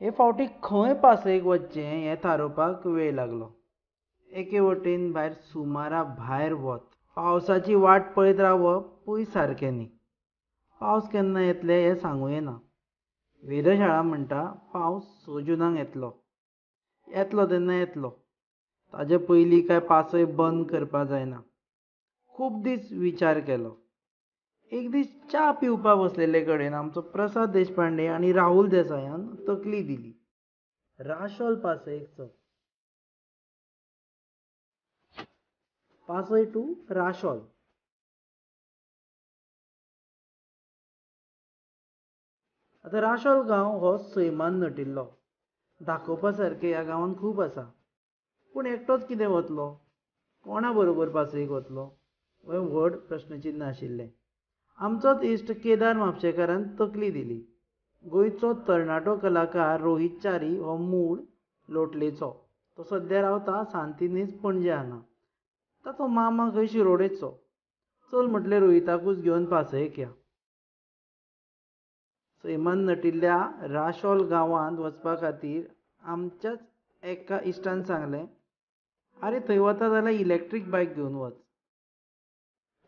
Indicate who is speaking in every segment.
Speaker 1: हे फावटी खंय पासयेक वचचें हें थारोवपाक वेळ लागलो. एके वटेन भायर सुमारा भायर वत, पावसाची वाट पळयत रावप पयस सारकें न्ही. पावस केन्ना येतले हें सांगूं येना. वेधशाळा म्हणटा पावस 6 जुनाक येतलो. येतलो तेन्ना येतलो, ताचे पयलीं काय पासय बंद करपा जायना. खूब दीस विचार केलो. एक दीस च्या पिवपा बसलेले कडेन आमचो प्रसाद देशपांडे आनी राहुल देसायान तकली दिली. राशोल पासयेक चल. पासय टू राशोल. आतां राशोल गांव हो सैमान नटिल्लो. दाखोवपा सारकें ह्या गांवांत खूब आसा. पूण एकटोच कितें वतलो? कोणा बरोबर पासयेक वतलो? हें व्हड प्रस्नचिन्न आशिल्लें. आमचोच इश्ट केदार म्हापशेकारान तकली दिली. गोंयचो तरणाटो कलाकार रोहीत च्यारी हो मूळ लोटलेचो. तो सद्या रावता सांतिनेज पणजे हांगा. ताचो मामा खंय शिरोडेचो. चल म्हटलें रोहिताकूच घेवन पासयेक या. सैमान नटिल्ल्या राशोल गांवांत वचपा खातीर आमच्याच एका इश्टान सांगलें, आरे थंय वता जाल्यार इलॅक्ट्रीक बायक घेवन वच.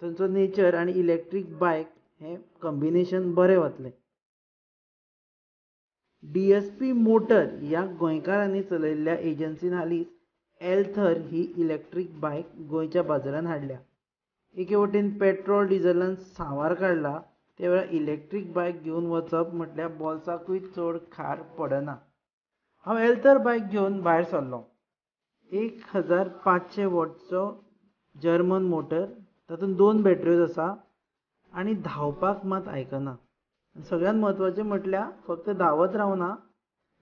Speaker 1: थंयचो नेचर आनी इलॅक्ट्रीक बायक हें कॉम्बिनेशन बरें वतलें. DSP मोटर ह्या गोंयकारांनी चलयल्ल्या एजन्सीन हालींच एल्थर ही इलॅक्ट्रीक बायक गोंयच्या बाजारांत हाडल्या. एके वटेन पेट्रोल डिझलान सांवार काडला, ते वेळार इलॅक्ट्रीक बायक घेवन वचप म्हटल्यार बोल्साकूय चड खार पडना. हांव एल्थर बायक घेवन भायर सरलों. 1500 वॉट्सचो जर्मन मोटर, तातूंत 2 बॅटऱ्यो आसा आनी धांवपाक मात आयकना. सगळ्यांत म्हत्वाचें म्हटल्यार फक्त धांवत रावना,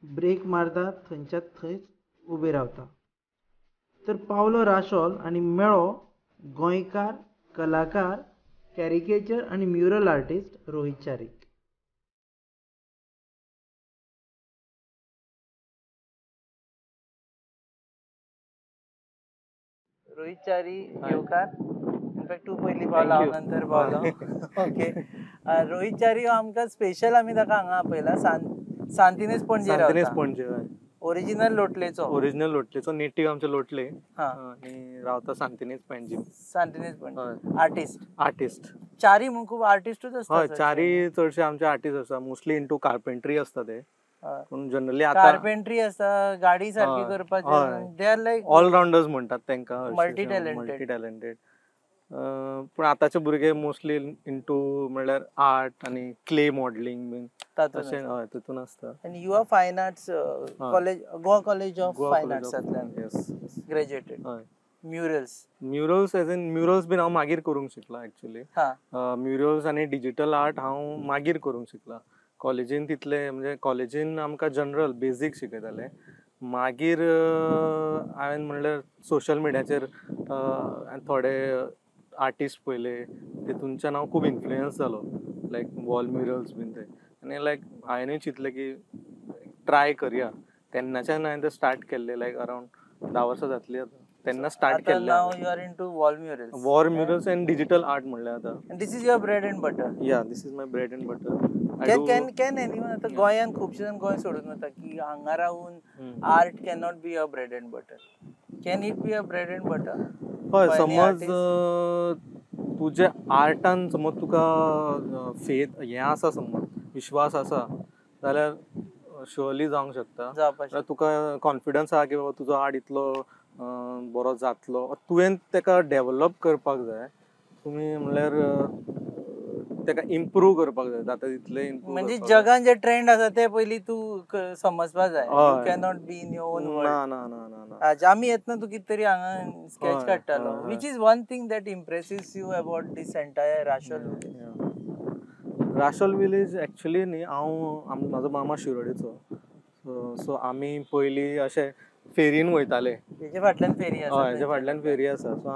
Speaker 1: ब्रेक मारता थंयच्या थंयच उबें रावता. तर पावलो राशोल आनी मेळ्ळो गोंयकार कलाकार, कॅरिकेचर आनी म्युरल आर्टिस्ट रोहीत च्यारीक. रोहित च्यारी येवकार. इनफॅक्ट तूं पयलीं पावला, हांव नंतर पावलो. ओके. रोहित च्यारी हो आमकां स्पेशल आमी ताका हांगा आपयला सांतिनेज पणजे रावता. ओरिजिनल लोटलेचो.
Speaker 2: ओरिजिनल लोटलेचो, नेटिव्ह आमचे लोटले आणि रावता सांतिनेज पणजे.
Speaker 1: सांतिनेज पणजे. आर्टिस्ट.
Speaker 2: आर्टिस्ट.
Speaker 1: च्यारी म्हूण खूब आर्टिस्टूच आसता.
Speaker 2: हय, च्यारी चडशे आमचे आर्टिस्ट आसा. मोस्टली इंटू कार्पेंट्री आसता ते. पूण जनरली आतां
Speaker 1: कार्पेंट्री आसा, गाडी सारकी करपाचें. They are like
Speaker 2: all rounders म्हणटात तांकां.
Speaker 1: Multi
Speaker 2: multi talented. पूण आतांचे भुरगे मोस्टली इंटू म्हणल्यार आर्ट आनी क्ले मॉडलिंग बीन तशें. हय, तितून आसता.
Speaker 1: आनी you are fine arts college, Goa college of fine आर्ट्सांतल्यान ग्रॅज्युएटेड.
Speaker 2: हय.
Speaker 1: म्युरल्स
Speaker 2: एज इन म्युरल्स बीन हांव मागीर करूंक शिकला एक्चुअली. म्युरल्स आनी डिजिटल आर्ट हांव मागीर करूंक शिकला. कॉलेजीन तितले म्हणजे कॉलेजीन आमकां जनरल बेजीक शिकयताले. मागीर हांवें म्हणल्यार सोशल मिडियाचेर थोडे आर्टिस्ट पयले, तितूनच्यान हांव खूब इन्फ्लुयन्स जालो. लायक वॉल म्युरल्स बीन ते. आनी लायक हांवेंनूय चिंतलें की ट्राय करया. तेन्नाच्यान हांवें ते स्टार्ट केल्ले. लायक अरावंड 10 वर्सां जातलीं आतां. तेन्ना स्टार्ट केल्लें.
Speaker 1: Now you are into wall murals.
Speaker 2: Wall murals and digital art म्हणल्यार आतां.
Speaker 1: And this is your bread and butter.
Speaker 2: Yeah, this is my bread and butter.
Speaker 1: Can anyone, आतां गोंयान खुबशे जाण गोंय सोडून वता की हांगा रावून art can not be a bread and butter. Can it be a bread and butter?
Speaker 2: हय, समज तुजे आर्टान समज तुका फेथ हें आसा, समज विश्वास आसा, जाल्यार श्युअरली जावंक शकता. तुका कॉन्फिडन्स आहा की बाबा तुजो आर्ट इतलो बरो जातलो, तुवें तेका डेव्हलप करपाक जाय. तुमी म्हणल्यार तेका इम्प्रूव करपाक जाय. जाता तितलें इम्प्रूव.
Speaker 1: म्हणजे जगान जे ट्रेंड आसा ते पयलीं तूं समजपाक जाय. You can not be in your own world.
Speaker 2: ना.
Speaker 1: आमी येतना तूं कितें तरी हांगा स्केच काडटालो. Which is one thing that impresses you about this entire Rachol village.
Speaker 2: Rachol village actually न्ही, म्हाजो मामा शिरोडेचो. सो आमी पयलीं अशे फेरीन वयताले.
Speaker 1: हेजे फाटल्यान फेरी आसा.
Speaker 2: हय, हेजे फाटल्यान फेरी आसा. सो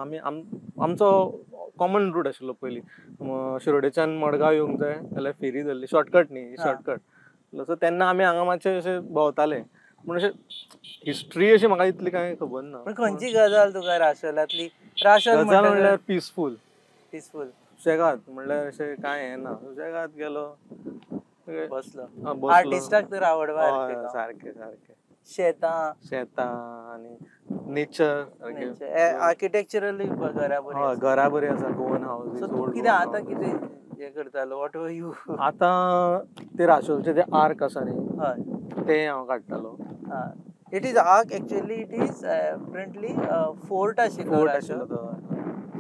Speaker 2: आमचो कॉमन रूट आशिल्लो पयलीं. शिरोडेच्यान मडगांव येवंक जाय जाल्यार फेरी धरली. शॉर्टकट न्ही, शॉर्टकट. सो तेन्ना आमी हांगा मातशे अशे भोंवताले. पूण अशें हिस्ट्री अशी म्हाका इतली कांय खबर ना.
Speaker 1: पूण खंयची गजाल तुका राशोलांतली? राशोल
Speaker 2: म्हणल्यार पीसफूल.
Speaker 1: पीसफूल.
Speaker 2: सुशेगाद. म्हणल्यार अशें कांय हें ना. सुशेगाद गेलो,
Speaker 3: बसलो आर्टिस्टाक तर आवडवा
Speaker 2: सारखे सारखे
Speaker 3: शेतां
Speaker 2: आणि नेचर
Speaker 3: आर्किटेक्चरली घरा
Speaker 2: बरी आसा गोवन हाऊस
Speaker 3: कितें आतां कितें हे करतालो वॉट वर यू
Speaker 2: आतां ते राशोलचे जे आर्क आसा न्ही
Speaker 3: हय
Speaker 2: ते हांव काडटालो
Speaker 3: it is arch actually it is apparently fort आशिल्लो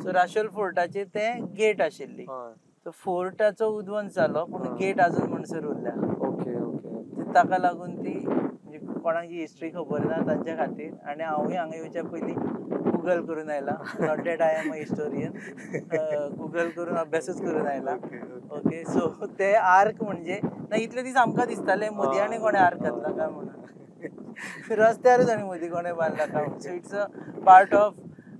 Speaker 3: सो राशोल फोर्टाचेर ते गेट आशिल्ली सो फोर्टाचो उद्वंस जालो पूण गेट अजून म्हणसर उरल्या
Speaker 2: ओके ओके
Speaker 3: ताका लागून ती म्हणजे कोणाक हिस्ट्री खबर ना तांच्या खातीर आनी हांवूय हांगा येवच्या पयलीं गुगल करून आयला not that I am a historian Google करून अभ्यासूच करून आयला ओके सो ते आर्क म्हणजे ना इतले दीस आमकां दिसताले मोदी आनी कोणें आर्क घातला काय म्हणून रस्त्यारूच आनी मोदी कोणें बांदला काय म्हणून so it's a part of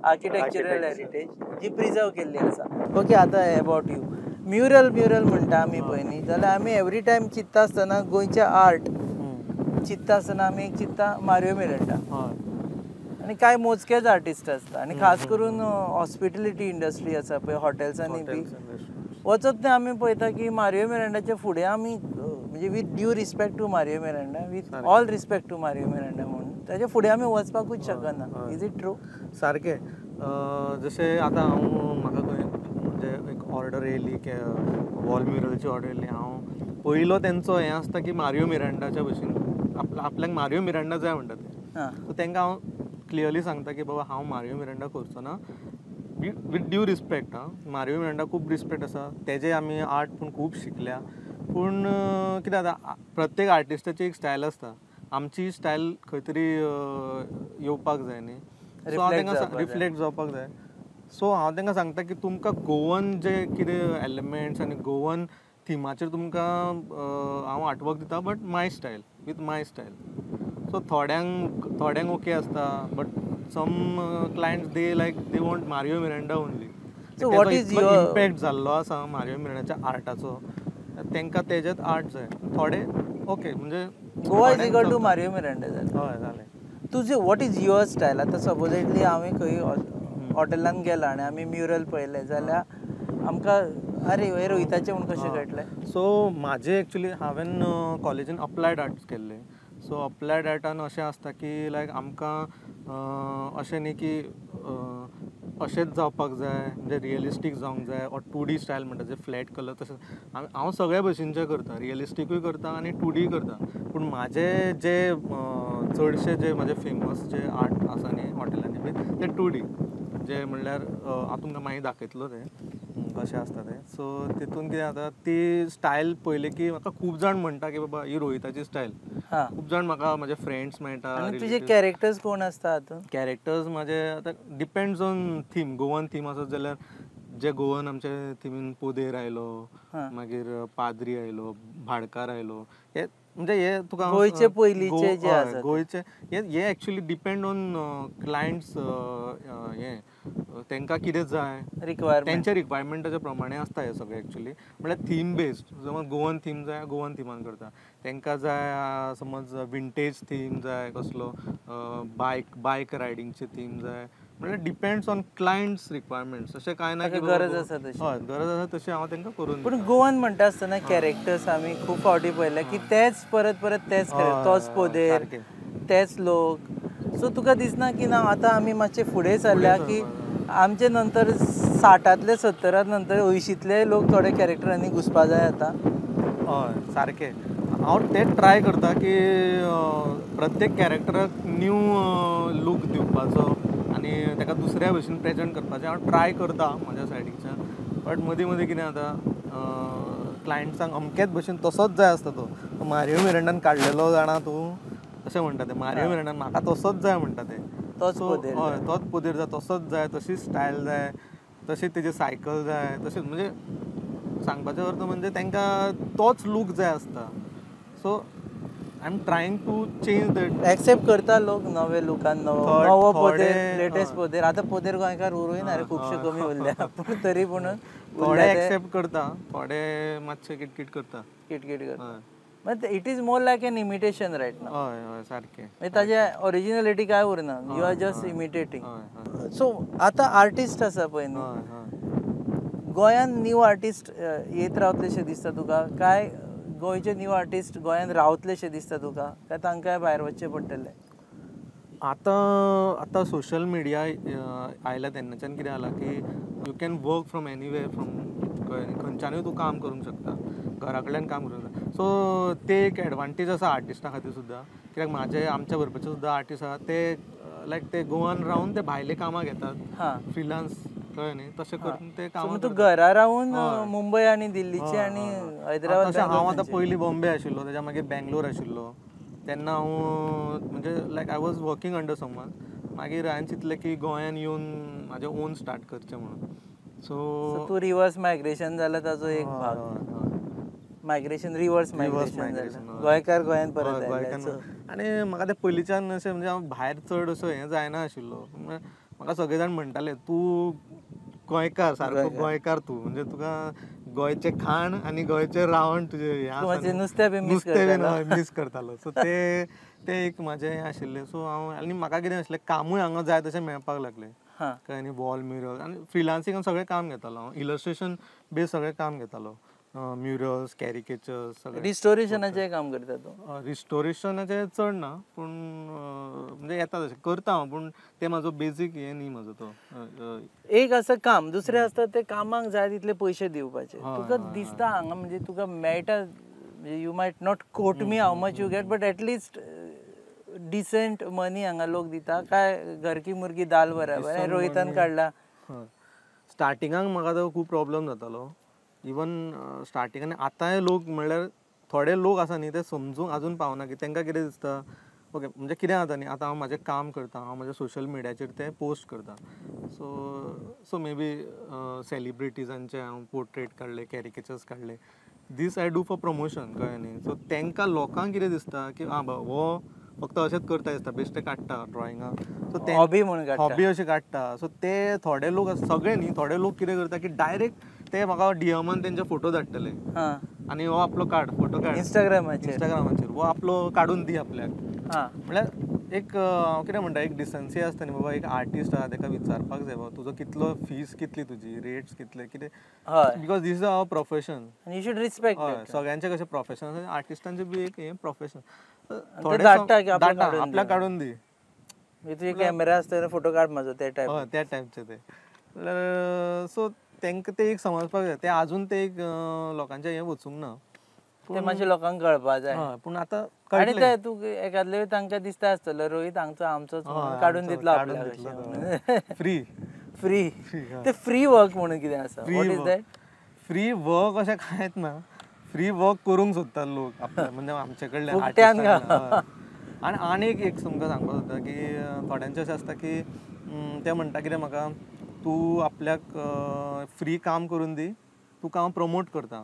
Speaker 3: architectural heritage जी प्रिजर्व केल्ली आसा ओके आतां अबाउट यू म्युरल म्हणटा आमी पळय न्ही जाल्यार आमी एवरी टायम चिंतता आसतना गोंयचें आर्ट चिंतता आसतना आमी एक चिंतता मारियो मिरांडा आनी कांय मोजकेच आर्टिस्ट आसता आनी खास करून हॉस्पिटॅलिटी इंडस्ट्री आसा पळय हॉटेल्सांनी बी वचत तें आमी पळयता की मारियो मिरांडाच्या फुडें आमी म्हणजे with due respect to Mario Miranda with all respect to Mario Miranda म्हणून ताच्या फुडें आमी वचपाकूच शकना इज इट ट्रू
Speaker 2: सारकें जशें आतां हांव म्हाका खंय म्हणजे एक ऑर्डर येयली की वॉल म्युरलची ऑर्डर येयली हांव पयलो तेंचो हें आसता की मारियो मिरांडाच्या भशेन आपल्याक मारियो मिरांडा जाय म्हणटा ते सो तांकां हांव क्लियरली सांगता की बाबा हांव मारियो मिरांडा करचो ना with due respect Mario Miranda खूब रिस्पेक्ट आसा तेजे आमी आर्ट पूण खूब शिकल्या पूण कितें जाता प्रत्येक आर्टिस्टाची एक स्टायल आसता आमची स्टायल खंय तरी येवपाक जाय न्ही सो हांव तांकां रिफ्लेक्ट जावपाक जाय सो हांव तांकां सांगता की तुमकां गोवन जे कितें एलिमेंट्स आनी गोवन थिमाचेर तुमकां हांव आर्टवर्क दिता but my style with my style so थोड्यांक ओके आसता but some clients they want Mario Miranda only
Speaker 3: so what is your
Speaker 2: impact जाल्लो आसा मारियो मिरांडाच्या आर्टाचो तांकां तेजेच आर्ट जाय थोडे ओके म्हणजे
Speaker 3: Goa is equal to Mario Miranda
Speaker 2: हय जालें
Speaker 3: तुजें वॉट इज युअर स्टायल आतां सपोजिटली हांवें खंय हॉटेलान गेला आनी आमी म्युरल पळयलें जाल्यार आमकां अरे हे रोहिताचें म्हूण कशें कळटलें
Speaker 2: सो म्हाजें एक्चुली हांवें कॉलेजीन अप्लायड आर्ट्स केल्लें सो अप्लायड आर्टान अशें आसता की लायक आमकां अशें न्ही की अशेंच जावपाक जाय म्हणजे रियलिस्टीक जावंक जाय ऑर 2D स्टायल म्हणटा जे फ्लॅट कलर तशें हांव सगळ्या भशेनचे करता रियलिस्टीकूय करता आनी 2D करता पूण म्हाजे जे चडशे जे म्हाजे फेमस जे आर्ट आसा न्ही हॉटेलांनी बी ते 2D जे म्हणल्यार हांव तुमकां मागीर दाखयतलो ते कशें आसता तें सो तितून कितें जाता ती स्टायल पयली की म्हाका खूब जाण म्हणटा की बाबा ही रोहिताची स्टायल खूब जाण म्हाका म्हाजे फ्रेंड्स मेळटा
Speaker 3: तुजे कॅरेक्टर्स कोण आसता हातून
Speaker 2: कॅरेक्टर्स म्हाजे आतां depends on theme Goan theme आसत जाल्यार जे गोवन आमचे थिमीन पोदेर आयलो मागीर पाद्री आयलो भाडकार आयलो हे म्हणजे हे तुका
Speaker 3: गोंयचे पयलींचे जे आसा
Speaker 2: गोंयचे हे एक्चुअली डिपेंड ऑन क्लायंट्स हे तांकां कितें जाय तेंचे रिक्वायरमेंटाच्या प्रमाणे आसता हे सगळें एक्चुअली म्हळ्यार थीम बेस्ड समज गोवन थीम जाय गोवन थिमान करता तांकां जाय समज विंटेज थीम जाय कसलो बायक रायडिंगचे थीम जाय म्हणजे डिपेंड्स ऑन क्लायंट्स रिक्वायरमेंट्स अशें कांय ना की
Speaker 3: गरज आसा तशी
Speaker 2: हय गरज आसा तशी हांव तांकां करून
Speaker 3: पूण गोवन म्हणटा आसतना कॅरेक्टर्स आमी खूब फावटी पळयल्या की तेच परत तेच तोच पोदेर तेच लोक सो तुका दिसना की ना आतां आमी मातशे फुडें सरल्या की आमचे नंतर 60तले 70 नंतर 80तले लोक थोडे कॅरेक्टरांनी घुसपा जाय आतां
Speaker 2: हय सारकें हांव तेच ट्राय करता की प्रत्येक कॅरेक्टराक न्यू लूक दिवपाचो आनी ताका दुसऱ्या भशेन प्रेजेंट करपाचें हांव ट्राय करता म्हाज्या सायडीच्यान बट मदीं मदीं कितें जाता क्लायंट्सांक अमकेच भशेन तसोच जाय आसता तो मारियो मिरांडान काडलेलो जाणा तूं अशें म्हणटा ते मारियो मिरांडान म्हाका तसोच जाय म्हणटा ते
Speaker 3: तोच
Speaker 2: पोदेर जाय तसोच जाय तशीच स्टायल जाय तशीच तेजी सायकल जाय तशीच म्हणजे सांगपाचो अर्थ म्हणजे तांकां तोच लूक जाय आसता so I am trying to change that
Speaker 3: accept करता लोक नवे लुकान नवो पोदेर लेटेस्ट पोदेर आतां पोदेर गोंयकार उरूयना रे खुबशे कमी उरल्या पूण तरी पूण
Speaker 2: थोडे एक्सेप्ट करता थोडे मातशे किटकिट करता
Speaker 3: but it is more like an imitation right ना
Speaker 2: हय हय सारकें
Speaker 3: ताजे ओरिजिनलिटी काय उरना you are just imitating so आतां आर्टिस्ट आसा पळय न्ही गोंयान न्यू आर्टिस्ट येत रावतले अशें दिसता तुका काय गोंयचे न्यू आर्टिस्ट गोंयांत रावतलेशे दिसता तुका काय तांकांय भायर वचचें पडटलें?
Speaker 2: आता सोशल मिडिया आयला तेन्नाच्यान कितें जाला की you can work from anywhere, from खंयच्यानूय तूं काम करूंक शकता, घरा कडल्यान काम करूंक शकता. सो ते एक एडवांटेज आसा आर्टिस्टा खातीर सुद्दां. कित्याक आमच्या बरोबरचे सुद्दां आर्टिस्ट आसा ते लायक ते गोवान रावन ते भायले कामाक येतात, फ्रिलान्स, कळ्ळें न्ही, तशें करून ते कामाक.
Speaker 3: तूं घरा रावन मुंबय आनी दिल्लीचे आनी हैदराबाद.
Speaker 2: हांव आतां पयलीं बॉम्बे आशिल्लो, तेच्या मागीर बँगलोर आशिल्लो. तेन्ना हांव म्हणजे like I was working under someone. मागीर हांवें चिंतलें की गोंयान येवन म्हाजें ओन स्टार्ट करचें म्हणून. सो
Speaker 3: तूं रिवर्स मायग्रेशन जाल्यार ताचो एक भाग. मायग्रेशन, रिवर्स मायग्रेशन, गोंयकार गोंयान परत आयले.
Speaker 2: आनी म्हाका ते पयलींच्यान अशें म्हणजे हांव भायर चड असो हें जायना आशिल्लो. म्हाका सगळे जाण म्हणटाले तूं गोंयकार, सारको गोंयकार तूं, म्हणजे तुका गोंयचें खाण आनी गोंयचें रावण तुजें
Speaker 3: नुस्तें
Speaker 2: मिस करतालो. सो ते एक म्हाजें हें आशिल्लें. सो हांव आनी म्हाका कितें आशिल्लें, कामूय हांगा जाय तशें मेळपाक लागलें. कळ्ळें न्ही, वॉल म्युरल आनी फ्रिलान्सिंगान सगळें काम घेतालो हांव. इलस्ट्रेशन बेस सगळें काम घेतालो. म्युरल्स, कॅरिकेचर्स सगळें.
Speaker 3: रिस्टोरेशनाचें काम करता तूं?
Speaker 2: रिस्टोरेशनाचें चड ना, पूण म्हणजे येता तशें करता हांव, पूण ते म्हाजो बेजीक हें न्ही म्हाजो तो.
Speaker 3: एक आसा काम, दुसरें आसता ते कामाक जाय तितले पयशे दिवपाचे. तुका दिसता हांगा म्हणजे तुका मेळटा, you might not quote me how much you get, but at least decent money हांगा लोक दिता काय? घर की मुर्गी दाल बराबर रोहितान काडला.
Speaker 2: स्टार्टिंगाक म्हाका तो खूब प्रॉब्लम जातालो. इवन स्टार्टिंगान आतांय लोक म्हणल्यार थोडे लोक आसा न्ही, ते समजूंक आजून पावना की तांकां कितें दिसता. ओके, म्हणजे कितें जाता न्ही, आतां हांव म्हाजें काम करता, हांव म्हाज्या सोशल मिडियाचेर तें पोस्ट करता. सो मे बी सेलिब्रिटीजांचे हांव पोर्ट्रेट काडले, कॅरिकेचर्स काडले, दीस आय डू फॉर प्रमोशन, कळ्ळें न्ही. सो तांकां लोकांक कितें दिसता की हो फक्त अशेंच करता दिसता, बेश्टे काडटा ड्रॉइंगा. सो ते हॉबी अशें काडटा. सो ते थोडे लोक सगळे न्ही, थोडे लोक कितें करता की डायरेक्ट ते म्हाका डीएमान तेंचे फोटो धाडटले आनी हो आपलो काड, फोटो काड इंस्टाग्रामाचेर, वो आपलो काडून दी आपल्याक. म्हळ्यार एक हांव कितें म्हणटा, एक डिसन्सी आसता न्ही बाबा. एक आर्टिस्ट आहा, ताका विचारपाक जाय बाबा तुजो कितलो फीज, कितली तुजी रेट्स, कितले कितें, because this is our profession.
Speaker 3: You should respect.
Speaker 2: सगळ्यांचे कशें प्रोफेशन आसा, आर्टिस्टांचें बी एक हें प्रोफेशन.
Speaker 3: आपल्याक
Speaker 2: काडून दी,
Speaker 3: तुजे कॅमेरा आसता फोटो काड म्हाजो, त्या
Speaker 2: टायपचे ते. सो तांकां ते एक समजपाक जाय. ते आजून ते एक लोकांचे हें वचूंक ना,
Speaker 3: ते मातशें लोकांक कळपा जाय.
Speaker 2: पूण आतां
Speaker 3: आनी ते तूं एकादले वेळ तांकां दिसता आसतलो रोहीत हांगचो आमचोच काडून दितलो आपल्याक
Speaker 2: फ्री.
Speaker 3: ते फ्री वर्क म्हणून कितें आसा? What is that?
Speaker 2: Free work अशें कांयच ना. फ्री वर्क करूंक सोदता लोक म्हणजे आमचे कडल्यान. आनी एक तुमकां सांगपाक सोदता की थोड्यांचें अशें आसता की ते म्हणटा कितें म्हाका, तूं आपल्याक फ्री काम करून दी, तुका हांव प्रमोट करता,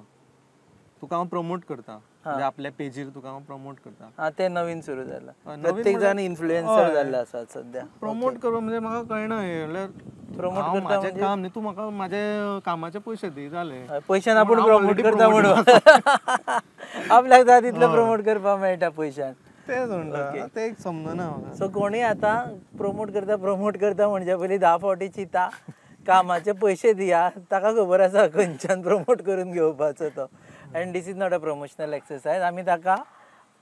Speaker 2: म्हणजे आपल्या पेजीर तुका हांव प्रमोट करता.
Speaker 3: ते नवीन सुरू जाला, प्रत्येक जाण इन्फ्लुएन्सर जाल्ले आसात सद्या.
Speaker 2: प्रमोट करप म्हणजे म्हाका कळना हे, म्हणल्यार प्रमोट करता म्हाजें काम न्ही, तूं म्हाका म्हाजे कामाचे पयशे दी, जाले.
Speaker 3: पयशान आपूण प्रमोट करता म्हणून आपल्याक जाय तितलें प्रमोट करपाक मेळटा पयशान.
Speaker 2: तेच म्हणटा, ते एक समजना म्हाका.
Speaker 3: सो कोणीय आतां प्रमोट करता म्हणजे पयलीं 10 फावटी चिंता, कामाचे पयशे दिया, ताका खबर आसा खंयच्यान प्रमोट करून घेवपाचो तो. And this is not a promotional exercise. आमी ताका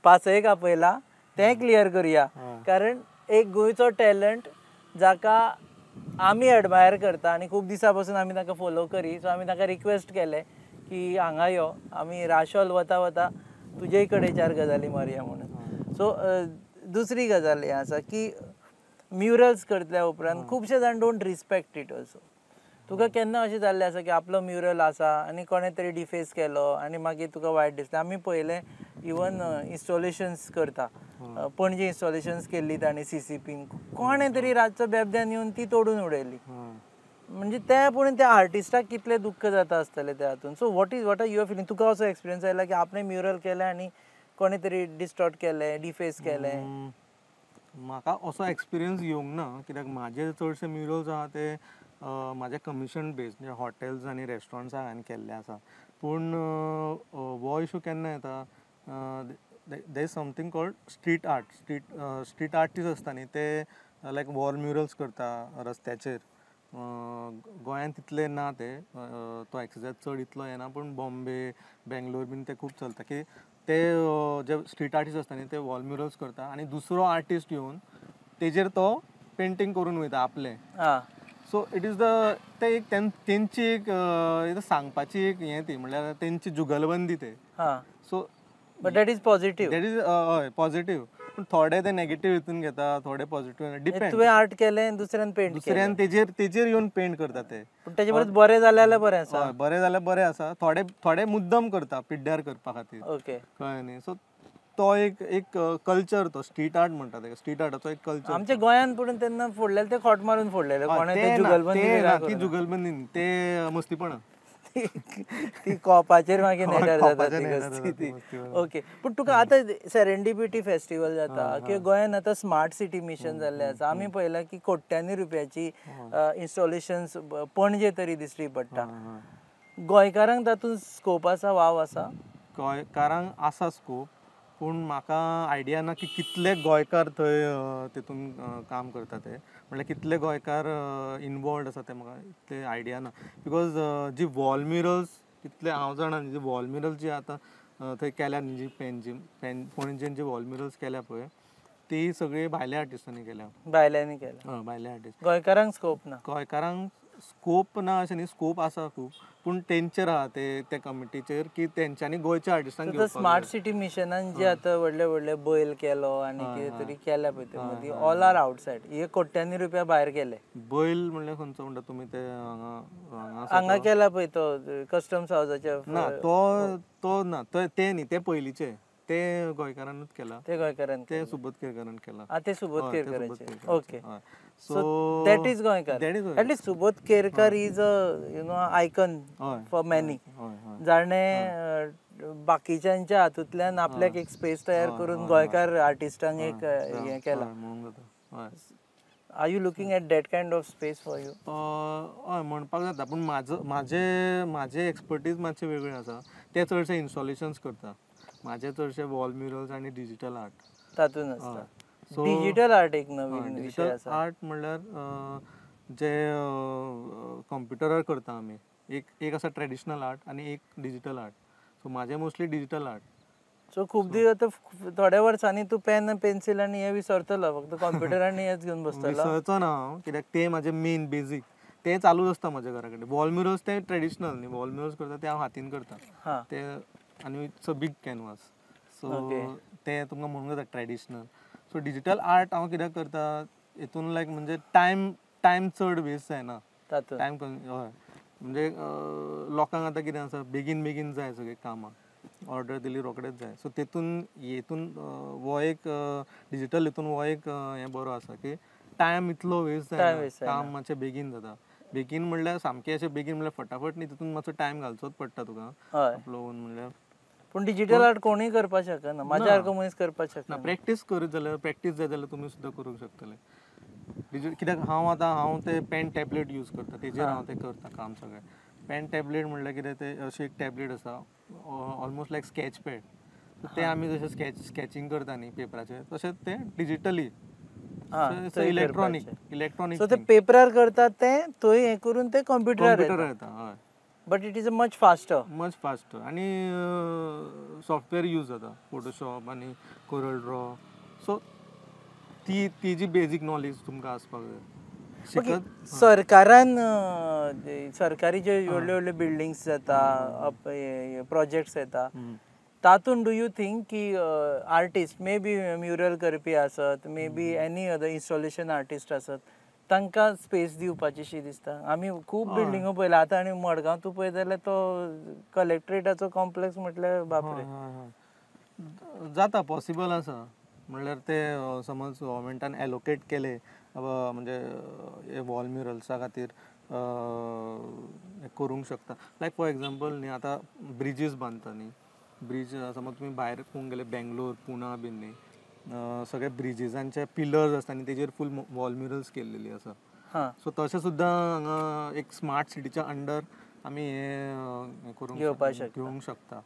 Speaker 3: पासयेक आपयला, तें क्लियर करुया. कारण एक गोंयचो टॅलंट जाका आमी एडमायर करता आनी खूब दिसा पासून आमी ताका फॉलो करी. सो आमी ताका रिक्वेस्ट केलें की हांगा यो, आमी राशॉल वता वता तुजेय कडेन 4 गजाली मारया म्हणून. सो दुसरी गजाल हें आसा की म्युरल्स करतल्या उपरांत खुबशे जाण डोंट रिस्पेक्ट इट ऑल्सो. तुका केन्ना अशें जाल्लें आसा की आपलो म्युरल आसा आनी कोणें तरी डिफेस केलो आनी मागीर तुका वायट दिसलें? आमी पळयलें इवन इन्स्टॉलेशन्स करता, पणजे इन्स्टॉलेशन्स केल्ली तांणी CCPन, कोणें तरी रातचो बेबद्यान येवन ती तोडून उडयली. म्हणजे ते पळोवन त्या आर्टिस्टाक कितलें दुख्ख जाता आसतलें त्या हातून. So what are your feeling? तुका असो एक्सपिरियन्स आयला की आपणें म्युरल केलें आनी कोणें तरी डिस्टॉर्ट केलें, डिफेस केलें?
Speaker 2: म्हाका असो एक्सपिरियन्स येवंक ना, कित्याक म्हाजे चडशे म्युरल्स आहा ते म्हाजे कमिशन बेस्ड, म्हणजे हॉटेल्स आनी रेस्टॉरंट्साक हांवें केल्ले आसा. पूण हो इशू केन्ना येता, there is something called street art. Street artist आसता न्ही, ते लायक वॉल म्युरल्स करता रस्त्याचेर, गोंयांत तितले ना ते तो एक्सरसाइज चड इतलो येना, पूण बॉम्बे बेंगलोर बीन ते खूब चलता की ते जे स्ट्रीट आर्टिस्ट आसता न्ही ते वॉल म्युरल्स करता आनी दुसरो आर्टिस्ट येवन तेजेर तो पेंटींग करून वयता आपलें. सो इट इज द ते एक तेंची एक सांगपाची एक हें ती म्हणल्यार तेंची जुगलबंदी ते. So
Speaker 3: but that is positive.
Speaker 2: That is हय पॉझिटिव्ह. पूण थोडे ते नेगेटिव्ह हितून घेता, थोडे पॉझिटिव्ह. डिपेंड.
Speaker 3: तुवें आर्ट केलें दुसऱ्यान पेंट केलें,
Speaker 2: दुसऱ्यान तेजेर येवन पेंट करता ते.
Speaker 3: पूण तेजे परस बरें जालें जाल्यार बरें आसा.
Speaker 2: हय बरें जाल्यार बरें आसा. थोडे मुद्दम करता पिड्ड्यार करपा खातीर.
Speaker 3: ओके
Speaker 2: कळ्ळें न्ही. सो तो एक कल्चर, तो स्ट्रीट आर्ट म्हणटा तेका. स्ट्रीट आर्टाचो एक कल्चर.
Speaker 3: आमच्या गोंयान पूण तेन्ना फोडलेले ते खोट मारून फोडलेले कोणे ते
Speaker 2: जुगलबंदी. ती जुगलबंदी न्ही, ते मस्तीपणां.
Speaker 3: ती कॉपाचेर मागीर नेटार जाता. ओके. पूण तुका आतां सेरेंडिपिटी फेस्टिवल जाता किंवा गोंयान आतां स्मार्ट सिटी मिशन जाल्लें आसा. आमी पळयलां की कोट्यांनी रुपयाची इन्स्टॉलेशन्स पणजे तरी दिश्टी पडटा. गोंयकारांक तातूंत स्कोप आसा, वाव आसा?
Speaker 2: गोंयकारांक आसा स्कोप, पूण म्हाका आयडिया ना की कितले गोंयकार थंय तितून काम करता ते. म्हणल्यार कितले गोंयकार इनवॉल्ड आसा ते म्हाका इतले आयडिया ना. बिकॉज जी वॉल म्युरल्स कितले हांव जाणा न्ही, जी वॉल म्युरल्स जी आतां थंय केल्या न्ही, जी पणजेन जी वॉल म्युरल्स केल्या पळय ती सगळी भायल्या आर्टिस्टांनी केल्या.
Speaker 3: भायल्यांनी केल्या.
Speaker 2: भायले आर्टिस्ट.
Speaker 3: गोंयकारांक स्कोप ना.
Speaker 2: गोंयकारांक स्कोप ना अशें न्ही, स्कोप आसा खूब, पूण तेंचेर आहा ते कमिटीचेर की तेंच्यांनी गोंयच्या आर्टिस्टांक घेवपाक जाय.
Speaker 3: स्मार्ट सिटी मिशनान जे आतां व्हडले व्हडले बैल केलो आनी कितें तरी केल्या पळय ते मदीं ऑल आर आवटसायड. हे कोट्यांनी रुपया भायर गेले.
Speaker 2: बैल म्हणल्यार खंयचो म्हणटा तुमी? ते
Speaker 3: हांगा केला पळय तो कस्टम्स हावसाच्या.
Speaker 2: ना तो ना, ते न्ही, ते पयलींचे. ते गोंयकारानूच केला.
Speaker 3: ते गोंयकारान,
Speaker 2: ते सुबोध केरकरान केला.
Speaker 3: ते सुबोध केरकराचे. ओके.
Speaker 2: सो
Speaker 3: दॅट इज गोंयकार. At least Subodh Kerkar is a icon for many. जाणें बाकीच्यांच्या हातूंतल्यान आपल्याक एक स्पेस तयार करून गोंयकार आर्टिस्टांक एक हें केलां. Are you looking at that kind of space for you?
Speaker 2: हय म्हणपाक जाता, पूण म्हाजे एक्सपर्टीज मातशे वेगळे आसा. ते चडशे इन्स्टॉलेशन्स करता. म्हाजे चडशे वॉल म्युरल्स आनी डिजिटल आर्ट
Speaker 3: तातूंत आसता. डिजिटल आर्ट एक नवीन विशय आसा.
Speaker 2: आर्ट म्हणल्यार जे कंप्युटरार करता आमी. एक आसा ट्रेडिशनल आर्ट आनी एक डिजिटल आर्ट. सो म्हाजे मोस्टली डिजिटल आर्ट.
Speaker 3: सो खूब दीस आतां थोड्या वर्सांनी तूं पेन पेन्सिल आनी हें विसरतलो, फक्त कंप्युटर आनी हेंच घेवन बसतलो?
Speaker 2: विसरचो ना हांव, कित्याक ते म्हाजे मेन बेजीक ते चालूच आसता म्हाज्या घरा कडेन. वॉल म्युरल्स ते ट्रेडिशनल न्ही, वॉल म्युरल्स करता ते हांव हातीन करता ते, आनी it's a big canvas. So ते तुमकां म्हणूंक जाता ट्रेडिशनल. सो डिजिटल आर्ट हांव कित्याक करता, हितून लायक म्हणजे टायम चड वेस्ट जायना. टायम हय, म्हणजे लोकांक आतां कितें आसा, बेगीन जाय सगळीं कामां. ऑर्डर दिली रोखडेच जाय. सो हेतून हो एक डिजिटल हितून हो एक हें बरो आसा की टायम इतलो वेस्ट जायना, काम मातशें बेगीन जाता. बेगीन म्हणल्यार सामकें अशें बेगीन म्हणल्यार फटाफट न्ही, तितून मातसो टायम घालचोच पडटा तुका आपलो ओन म्हणल्यार.
Speaker 3: पूण डिजिटल आर्ट कोणूय करपाक शकना, म्हाज्या सारको मनीस करपाक शकना.
Speaker 2: प्रॅक्टीस करीत जाल्यार, प्रॅक्टीस जाय जाल्यार तुमी सुद्दां करूंक शकतले. कित्याक हांव ते पेन टॅबलेट यूज करता, तेजेर हांव तें करता काम सगळें. पेन टॅबलेट म्हणल्यार कितें, ते अशें एक टॅबलेट आसा ऑलमोस्ट लायक स्केच पॅड. ते आमी जशें स्केचिंग करता न्ही पेपराचेर, तशेंच ते डिजिटली इलेक्ट्रॉनिक.
Speaker 3: सो ते पेपरार करतात ते थंय हें करून ते कंप्युटरार
Speaker 2: येता. हय.
Speaker 3: But it is a much faster.
Speaker 2: आनी सॉफ्टवेअर यूज जाता, फोटोशॉप आनी कोरल ड्रॉ. सो ती जी बेजीक नॉलेज तुमकां आसपाक जाय.
Speaker 3: सरकारान सरकारी जे व्हडले व्हडले बिल्डिंग्स जाता, प्रोजेक्ट्स येता, तातूंत डू यू थिंक की आर्टिस्ट मे बी म्युरल करपी आसत, may be any other installation artist आसत, तांकां स्पेस दिवपाचीशी दिसता? आमी खूब बिल्डिंगो पळयला आतां, आनी मडगांव तूं पळयत जाल्यार तो कलेक्टरेटाचो कॉम्प्लेक्स म्हटल्यार बापरे.
Speaker 2: जाता, पॉसिबल आसा. म्हणल्यार ते समज गव्हर्मेंटान एलोकेट केले म्हणजे वॉल म्युरल्सा खातीर करूंक शकता. लायक फॉर एग्जांपल न्ही, आतां ब्रिजीस बांदता न्ही, ब्रीज समज तुमी भायर पळोवंक गेले बेंगलोर, पुना बीन न्ही, सगळे ब्रिजीसांचे पिलर्स आसता आनी तेजेर फूल वॉल म्युरल्स केल्लेली आसा. सो तशें सुद्दां हांगा एक स्मार्ट सिटीच्या अंडर आमी हें करूंक घेवंक शकता.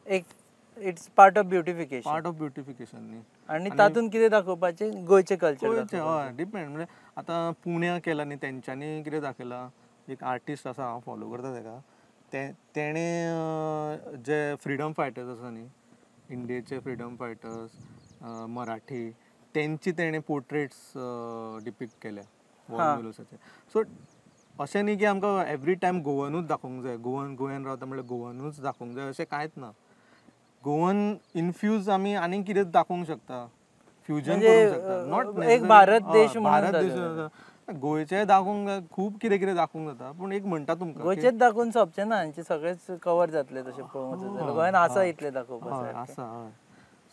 Speaker 3: इट्स पार्ट ऑफ ब्युटिफिकेशन
Speaker 2: न्ही.
Speaker 3: आनी तातूंत कितें दाखोवपाचें? गोंयचें कल्चर.
Speaker 2: हय, डिपेंड. म्हणजे आतां पुण्या केला न्ही तेंच्यांनी कितें दाखयलां, एक आर्टिस्ट आसा हांव फॉलो करता ताका, तेणे जे फ्रिडम फायटर्स आसा न्ही, इंडियेचे फ्रिडम फायटर्स, मराठी, तेंची तेणे पोर्ट्रेट्स डिपिक्ट केल्या वॉर मिलोसाचे. सो अशें न्ही की आमकां एवरी टायम गोवनूच दाखोवंक जाय, गोंयान रावता म्हणल्यार गोवनूच दाखोवंक जाय अशें कांयच ना. गोवन इन्फ्यूज आमी आनीक कितें दाखोवंक शकता, फ्युजन करूंक शकता. नॉट
Speaker 3: एक भारत देश
Speaker 2: भारत देश गोंयचें दाखोवंक जाय, खूब कितें कितें दाखोवंक जाता. पूण एक म्हणटा तुमकां
Speaker 3: गोंयचेच दाखोवन सोंपचें ना, हांचे सगळेच कवर जातले तशें पळोवंक जाल्यार. गोंयान आसा इतले दाखोवपाक.
Speaker 2: आसा हय.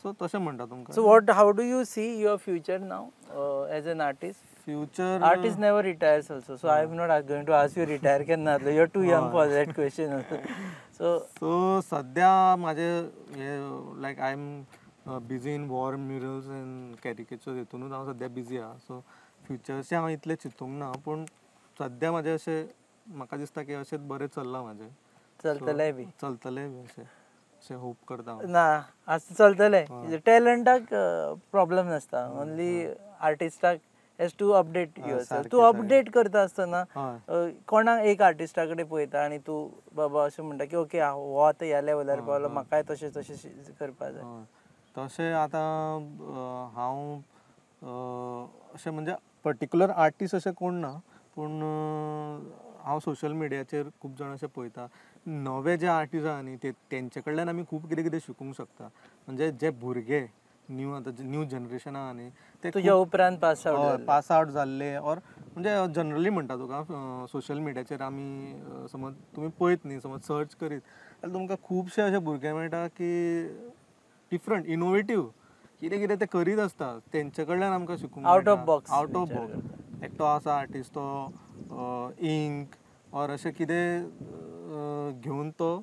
Speaker 2: सो तशें म्हणटा तुमकां.
Speaker 3: So how do you see your future now as an artist?
Speaker 2: Future
Speaker 3: Artist never retires also, so I'm not going to ask you retire केन्ना जातलो. You're too young for that question also.
Speaker 2: So सद्या माझे हे like I am busy in wall murals and caricature, हितूनूच हांव सद्या busy आहा. So फ्युचरचें हांव इतलें चिंतूंक ना, पूण सद्या म्हाजें अशें म्हाका दिसता की अशेंच बरें चल्लां म्हाजें.
Speaker 3: चलतलें बी
Speaker 2: अशें होप करता
Speaker 3: ना. आतां चलतलें. टॅलंटाक प्रॉब्लेम नासता, ओन्ली आर्टिस्टाक एज टू अपडेट युअरसेल्फ. तूं अपडेट करता आसतना कोणाक एक आर्टिस्टा कडेन पळयता आनी तूं बाबा अशें म्हणटा की ओके हो आतां ह्या लेवलार पावलो, म्हाकाय तशें करपा जाय.
Speaker 2: तशें आतां हांव अशें म्हणजे पर्टिक्युलर आर्टिस्ट अशें कोण ना, पूण हांव सोशल मिडियाचेर खूब जाण अशें पळयता. नवे जे आर्टिस्ट आहा न्ही तेंचे कडल्यान आमी खूब कितें कितें शिकूंक शकता. म्हणजे जे भुरगे न्यू जनरेशन आहा न्ही, ते
Speaker 3: तुज्या उपरांत
Speaker 2: पास आउट जाल्ले, ऑर म्हणजे जनरली म्हणटा तुका सोशल मिडियाचेर आमी समज तुमी पळयत न्ही, समज सर्च करीत जाल्यार तुमकां खुबशे अशे भुरगे मेळटा की डिफरंट इनोवेटीव कितें कितें ते करीत आसता. तेंचे कडल्यान आमकां शिकूंक
Speaker 3: आउट ऑफ बॉक्स.
Speaker 2: एकटो आसा आर्टिस्ट, तो इंक ऑर अशें कितें घेवन तो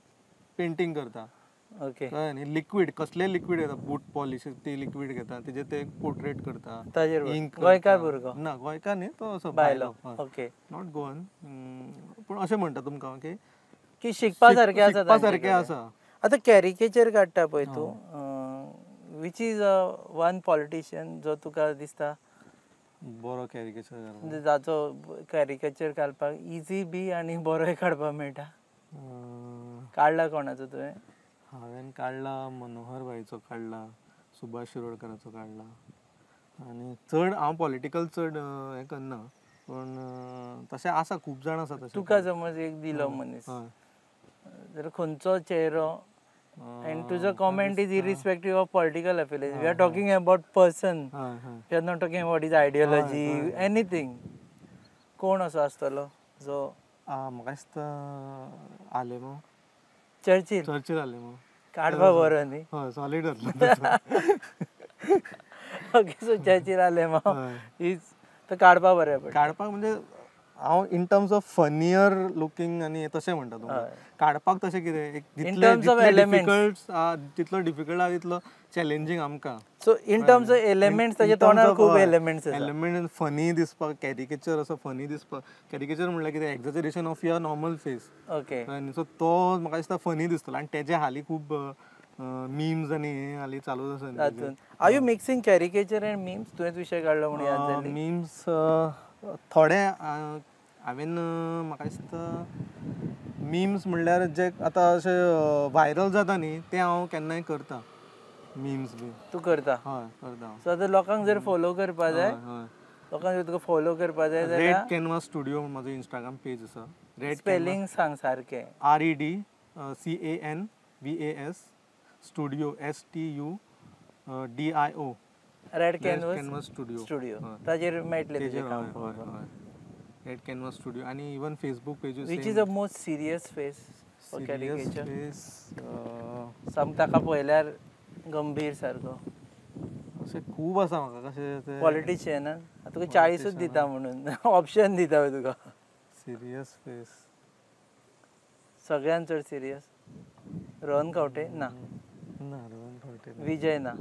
Speaker 2: पेंटींग करता.
Speaker 3: ओके.
Speaker 2: कळ्ळें न्ही. लिक्वीड, कसलें लिक्वीड घेता, बूट पॉलिश ती लिक्वीड घेता, तेजेर ते पोर्ट्रेट करता. इंक
Speaker 3: गोंयकार भुरगो?
Speaker 2: ना, गोंयकार न्ही, तो असो
Speaker 3: भायलो. ओके.
Speaker 2: Not Goan. पूण अशें म्हणटा तुमकां की
Speaker 3: शिकपा सारकें
Speaker 2: आसा.
Speaker 3: आतां कॅरिकेचर काडटा पळय तूं, वीच इज वन पॉलिटिशियन जो तुका दिसता
Speaker 2: बरो कॅरिकेचर,
Speaker 3: जाचो कॅरिकेचर काडपाक इजी बी आनी बरोय काडपाक मेळटा? काडला कोणाचो तुवें?
Speaker 2: हांवें काडला मनोहर भाईचो काडला, सुभाष शिरोडकराचो काडला. आनी चड हांव पॉलिटिकल चड हें करना, पूण तशें आसा खूब जाण आसा तशें.
Speaker 3: तुका समज एक दिलो मनीस जाल्यार खंयचो चेहरो, एंड तुजो comment is irrespective of political affiliation. We are talking about person, we are not talking about his ideology, anything. कोण असो आसतलो जो
Speaker 2: म्हाका दिसता आलेमो,
Speaker 3: चर्चिल
Speaker 2: आलेमो
Speaker 3: काडपा बरो न्ही.
Speaker 2: हय, सॉलिड जातलो.
Speaker 3: ओके. सो चर्चिल आलेमो इज तो काडपा बरें पडटा.
Speaker 2: काडपाक म्हणजे हांव in terms of funnier looking आनी तशें म्हणटा तुमकां. काडपाक तशें कितें तितलो डिफिकल्ट आहा तितलो चॅलेंजींग आमकां.
Speaker 3: So in terms of elements ताच्या तोंडार खूब एलिमेंट्स
Speaker 2: एलिमेंट फनी दिसपाक, कॅरिकेचर असो फनी दिसपाक. कॅरिकेचर म्हणल्यार कितें exaggeration of your normal face.
Speaker 3: Okay.
Speaker 2: So तो म्हाका दिसता फनी दिसतलो. आनी तेजे हालीं खूब मीम्स आनी हे हालीं चालूच आसा.
Speaker 3: Are you mixing caricature and memes? तुवें विशय काडलो म्हणून याद जाली.
Speaker 2: मीम्स थोडे हांवें म्हाका दिसता मीम्स म्हणल्यार जे आतां अशे व्हायरल जाता न्ही, ते हांव केन्नाय करता. मीम्स बी
Speaker 3: तूं करता?
Speaker 2: हय, करता.
Speaker 3: सो आतां लोकांक जर फॉलो करपा जाय, लोकांक जर तुका फॉलो करपा जाय
Speaker 2: रेड कॅनवास स्टुडिओ म्हजो इंस्टाग्राम पेज आसा. रेड
Speaker 3: स्पेलिंग सांग सारकें.
Speaker 2: REDCANVAS studio STUDIO.
Speaker 3: Red canvas
Speaker 2: studio
Speaker 3: ताजेर मेळटलें तुजें काम.
Speaker 2: Red canvas studio. आनी even Facebook page.
Speaker 3: Which is the most serious face for caricature? साम ताका पळयल्यार गंभीर सारको.
Speaker 2: अशें खूब आसा म्हाका. कशें
Speaker 3: पॉलिटिशियनान तुका 40 दिता म्हणून ऑप्शन दिता पळय तुका.
Speaker 2: सिरियस फेस
Speaker 3: सगळ्यान चड सिरियस? रोहन खंवटे ना.
Speaker 2: रोहन खंवटे.
Speaker 3: विजय ना.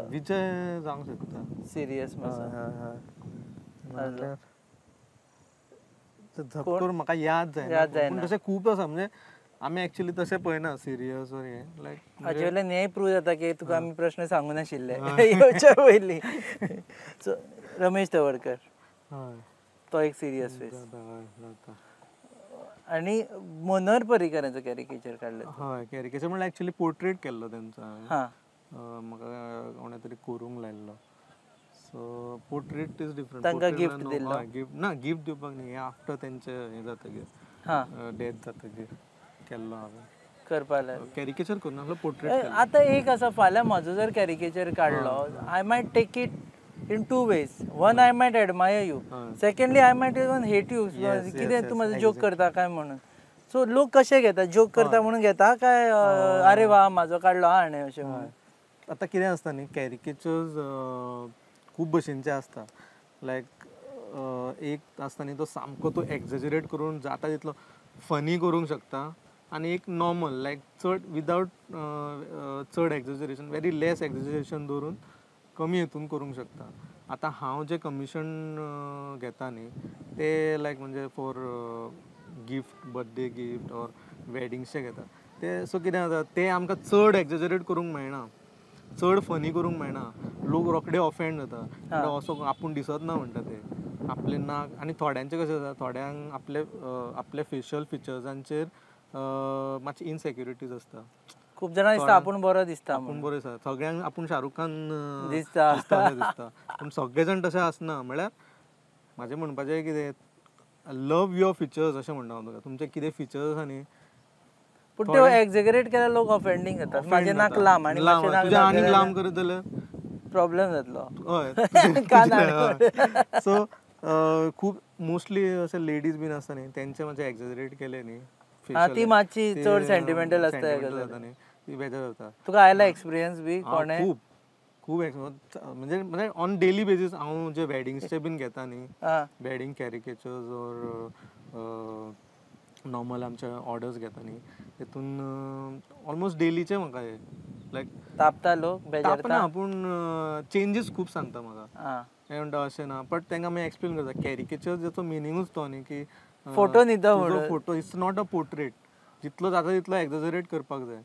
Speaker 2: विजय जावंक शकता
Speaker 3: सिरियस मातसो.
Speaker 2: झपकोर म्हाका याद जायना. तशें खूब आसा. म्हणजे आमी एक्चुअली तशें पळयना सिरियस वर हे. लायक
Speaker 3: हाचे वयल्यान हें प्रूव जाता की तुका आमी प्रश्न सांगूं नाशिल्ले येवच्या पयलीं. रमेश तवडकर, तो एक सिरियस फेस. आणि मनोहर पर्रीकरांचं कॅरिकेचर काढलं.
Speaker 2: हय कॅरिकेचर म्हणल्यार एक्चुअली पोर्ट्रेट केल्लो तेंचो
Speaker 3: हां
Speaker 2: म्हाका कोणे तरी करूंक लायल्लो. So portrait is different.
Speaker 3: तांकां गिफ्ट दिल्लो.
Speaker 2: गिफ्ट ना गिफ्ट दिवपाक न्ही, आफ्टर तेंचे हें जातकीर डेथ जातकीर केल्लो हांवें.
Speaker 3: करपाक
Speaker 2: कॅरिकेचर करून नासलो, पोर्ट्रेट.
Speaker 3: आतां एक आसा, फाल्यां म्हाजो जर कॅरिकेचर काडलो, I might take it in two ways. One, I might admire you. Secondly, I might even hate you. कितें तूं माझं जोक करता काय म्हणून. सो लोक कशे घेता, जोक करता म्हणून घेता काय अरे वा म्हाजो काडलो हा हाणें अशें म्हणून.
Speaker 2: आतां कितें आसता न्ही, कॅरिकेचर्स खूब भशेनचे आसता. लायक एक आसता न्ही तो सामको तो एक्झॅजरेट करून जाता तितलो फनी करूंक शकता, आनी एक नॉर्मल लायक चड विदाउट चड एक्झॅजरेशन, वेरी लेस एक्झॅजरेशन दवरून कमी हितून करूंक शकता. आतां हांव जे कमिशन घेता न्ही ते लायक म्हणजे for gift, birthday gift or वेडिंग्सचे घेता ते. सो कितें जाता ते आमकां चड एक्झॅजरेट करूंक मेळना, चड फनी करूंक मेळना. लोक रोखडे ऑफेंड जाता, असो आपूण दिसत ना म्हणटा ते आपले नाक. आनी थोड्यांचे कशें जाता, थोड्यांक आपले फेशियल फिचर्सांचेर मातशी इनसेक्युरिटीज आसता.
Speaker 3: खूब जाणां दिसता आपूण बरो दिसता,
Speaker 2: आपूण बरो दिसता, सगळ्यांक आपूण शाहरुख खान
Speaker 3: दिसता
Speaker 2: दिसता. पूण सगळे जाण तशें आसना. म्हळ्यार म्हाजें म्हणपाचें कितें, लव युअर फिचर्स अशें म्हणटा हांव तुका. तुमचे कितें फिचर्स आसा न्ही,
Speaker 3: पूण ते एक्झॅजरेट केल्यार लोक ऑफेंडींग जातात. म्हाजें नाक लांब आनी
Speaker 2: तुजें आनीक लांब करत जाल्यार
Speaker 3: प्रॉब्लेम जातलो.
Speaker 2: हय. सो खूब मोस्टली अशे लेडीज बीन आसता न्ही, तेंचे मातशे एक्झॅजरेट केले न्ही,
Speaker 3: ती मातशी चड सेंटिमेंटल आसता.
Speaker 2: ती बेजार जाता.
Speaker 3: तुका आयला एक्सपिरियन्स बी कोणे?
Speaker 2: खूब खूब म्हणजे ऑन डेली बेसीस हांव जे वेडिंग्सचे बीन घेता न्ही, वेडिंग कॅरिकेचर्स ऑर नॉर्मल आमचे ऑर्डर्स घेता न्ही, तेतून ऑलमोस्ट डेलीचे म्हाका हे लायक
Speaker 3: तापता लोक,
Speaker 2: तापना, पूण चेंजीस खूब सांगता म्हाका. हे म्हणटा अशें ना, बट तांकां मागीर एक्सप्लेन करता कॅरिकेचर जाचो मिनिंगूच तो न्ही की
Speaker 3: फोटो न्हिदो म्हणून.
Speaker 2: Photo it's not a portrait. जितलो जाता तितलो एक्झॅजरेट करपाक जाय.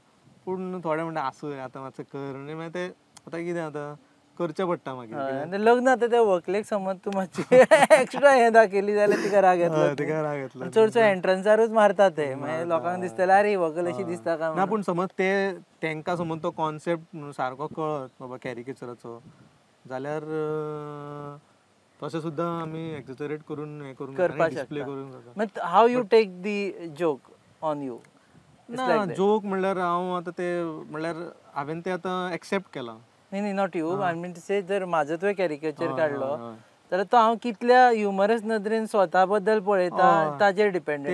Speaker 2: पूण थोडे म्हणटा आसूं आतां मातशें कर, आनी मागीर ते आतां कितें आतां करचें पडटा मागीर.
Speaker 3: लग्न आतां त्या व्हंकलेक समज तूं मातशी एक्स्ट्रा हें दाखयली जाल्यार तिका राग येतलो. चडसो एंट्रन्सारूच मारता ते, मागीर लोकांक दिसतलें अरे व्हंकल अशी दिसता काय
Speaker 2: ना. पूण समज तेंकां समज तो कॉन्सेप्ट सारको कळत बाबा कॅरिकेचराचो जाल्यार तशें सुद्दां आमी एक्झॅजरेट करून हें करून डिस्प्ले करूंक जाता.
Speaker 3: How you take the joke on you?
Speaker 2: ना, जोक म्हणल्यार हांव आतां ते म्हणल्यार हांवें ते आतां एक्सेप्ट केलां.
Speaker 3: न्ही not you, I mean to say जर म्हाजो तुवें कॅरिकेचर काडलो जाल्यार तो हांव कितल्या ह्युमरस नदरेन स्वता बद्दल पळयता ताजेर डिपेंड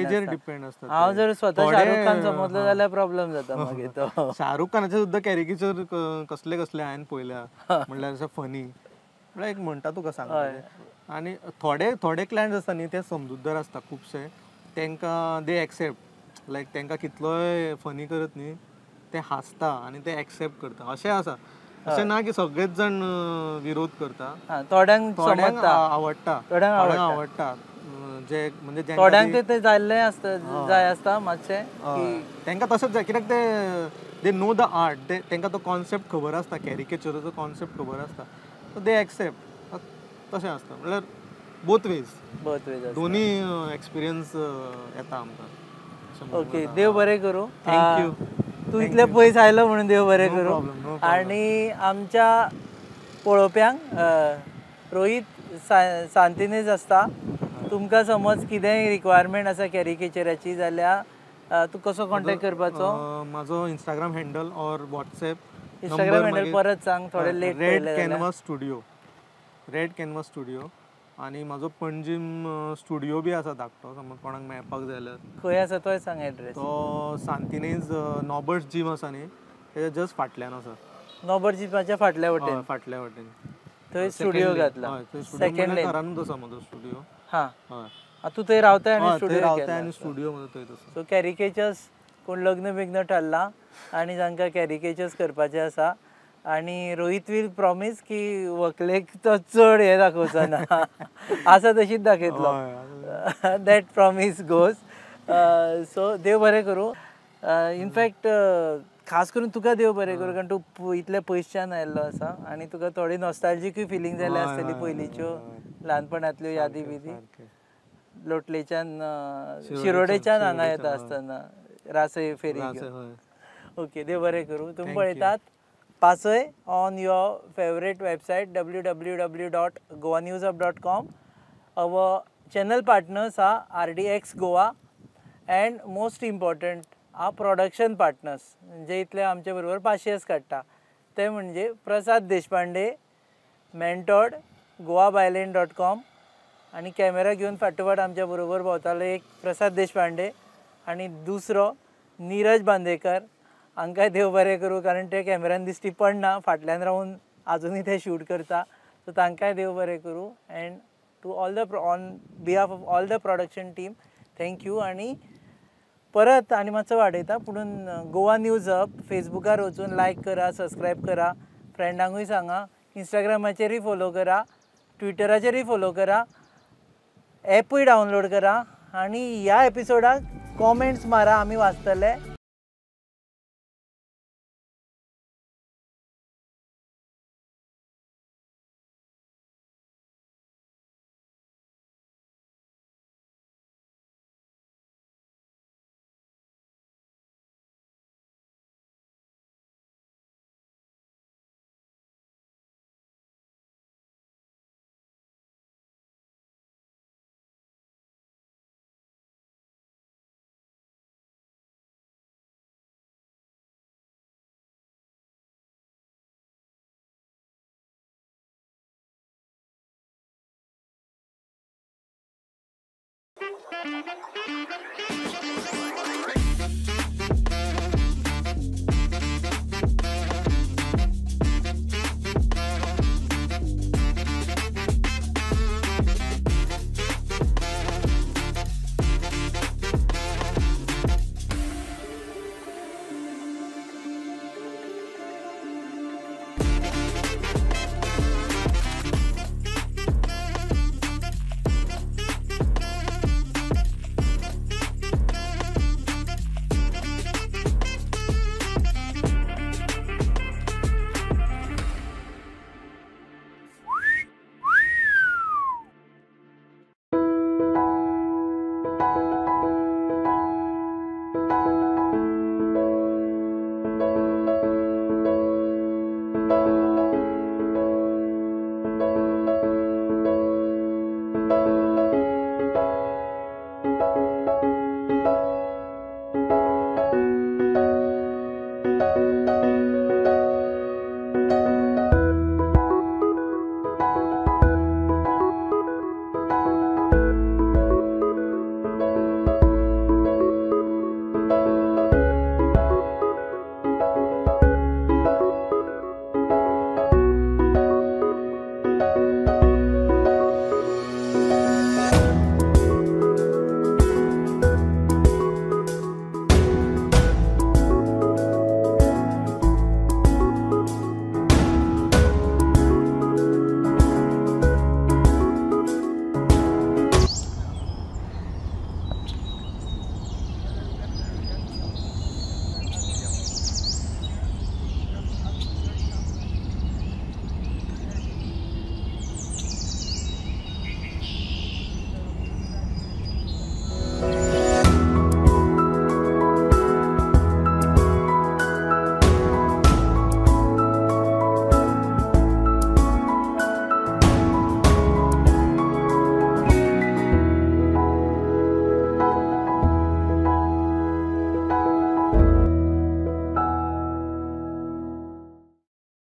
Speaker 3: आसता. हांव जर स्वता शाहरुख खान समजलो जाल्यार प्रॉब्लेम जाता मागीर तो.
Speaker 2: शाहरुख खानाचे सुद्दां कॅरिकेचर कसले कसले हांवें पळयल्या, म्हणल्यार अशें फनी, म्हणल्यार एक म्हणटा तुका सांग. आनी थोडे क्लायंट्स आसता न्ही, ते समजूतदार आसता खुबशे. तेंकां दे एक्सेप्ट, लायक तेंकां कितलोय फनी करत न्ही ते हांसता आनी ते एक्सेप्ट करता. अशें आसा, अशें ना की सगळेच जाण विरोध करता.
Speaker 3: थोड्यांक
Speaker 2: आवडटा, थोड्यांक आवडटा. जे म्हणजे
Speaker 3: थोड्यांक ते जाल्लें आसता, जाय आसता मातशें,
Speaker 2: तेंकां तशेंच जाय. कित्याक दे नो द आर्ट, तेंकां तो कॉन्सेप्ट खबर आसता, कॅरिकेचराचो कॉन्सेप्ट खबर आसता, सो दे एक्सेप्ट. तशें आसता. म्हणल्यार बोथ वेज दोनी एक्सपिरियन्स येता आमकां.
Speaker 3: ओके, देव बरें करूं.
Speaker 2: थँक्यू.
Speaker 3: तूं इतले पयस आयलो म्हणून देव बरें करूं. आनी आमच्या पळोवप्यांक रोहीत सांतिनेज आसता. तुमकां समज कितेंय रिक्वायरमेंट आसा कॅरिकेचराची जाल्यार तूं कसो कॉन्टेक्ट करपाचो?
Speaker 2: म्हाजो Instagram handle or WhatsApp.
Speaker 3: Instagram handle परत सांग, थोडे लेट.
Speaker 2: Red canvas studio. आनी म्हाजो पणजीम स्टुडिओ बी आसा धाकटो, समज कोणाक मेळपाक जाय जाल्यार.
Speaker 3: खंय आसा तोय सांग एड्रेस.
Speaker 2: तो सांतिनेज नॉबर्ट्स जिम आसा न्ही, तेच्या जस्ट फाटल्यान आसा.
Speaker 3: नॉबर्ट्स जिमाच्या फाटल्या वटेन?
Speaker 2: फाटल्या वटेन
Speaker 3: थंय स्टुडिओ घातला.
Speaker 2: सेकंड घरानूच आसा म्हजो स्टुडिओ.
Speaker 3: तूं थंय रावताय आनी
Speaker 2: स्टुडिओ म्हजो थंयच आसा.
Speaker 3: सो कॅरिकेचर्स कोण लग्न बिग्न थारला आनी जांकां कॅरिकेचर्स करपाचे आसा, आनी रोहीत वील प्रॉमीस की व्हंकलेक तो चड हें दाखोवचो ना, आसा तशीच दाखयतलो. That promise goes. सो देव बरें करूं. इनफॅक्ट खास करून तुका देव बरें करूं, कारण तूं इतल्या पयसच्यान आयल्लो आसा आनी तुका थोडी नॉस्टॅल्जिकूय फिलींग जाल्या आसतली पयलींच्यो ल्हानपणांतल्यो यादी बिदी. लोटलेच्यान शिरोडेच्यान हांगा येता
Speaker 2: हय.
Speaker 3: आसतना रासय फेरी
Speaker 2: रासय,
Speaker 3: घेवन.
Speaker 2: हय.
Speaker 3: ओके देव बरें करूं. तुम्ही
Speaker 2: Thank
Speaker 3: पळयतात पासय on your favourite website www.goanewsup.com. Our channel partners are RDX Goa and most important our production partners जे इतले आमच्या बरोबर पाशियेस काडटा ते म्हणजे प्रसाद देशपांडे, मेंटॉड, goabyland.com आणि कॅमेरा घेऊन फाटोफाट आमच्या बरोबर भोंवतालो एक प्रसाद देशपांडे आणि दुसरो नीरज बांदेकर. हांकांय देव बरें करूं कारण ते कॅमेरान दिश्टी पडना, फाटल्यान रावन आजुनूय ते शूट करता. सो तांकांय देव बरें करूं. And to all the on behalf of all the production team thank you. आणि परत आनी मातसो वाडयता पुणून गोवा न्यूज हब फेसबुकार वचून लायक करा, सबस्क्रायब करा, फ्रेंडांकूय सांगा, इंस्टाग्रामाचेरूय फॉलो करा, ट्विटराचेरूय फॉलो करा, ॲपूय डावनलोड करा आणि ह्या एपिसोडाक कॉमेंट्स मारा, आमी वाचतले.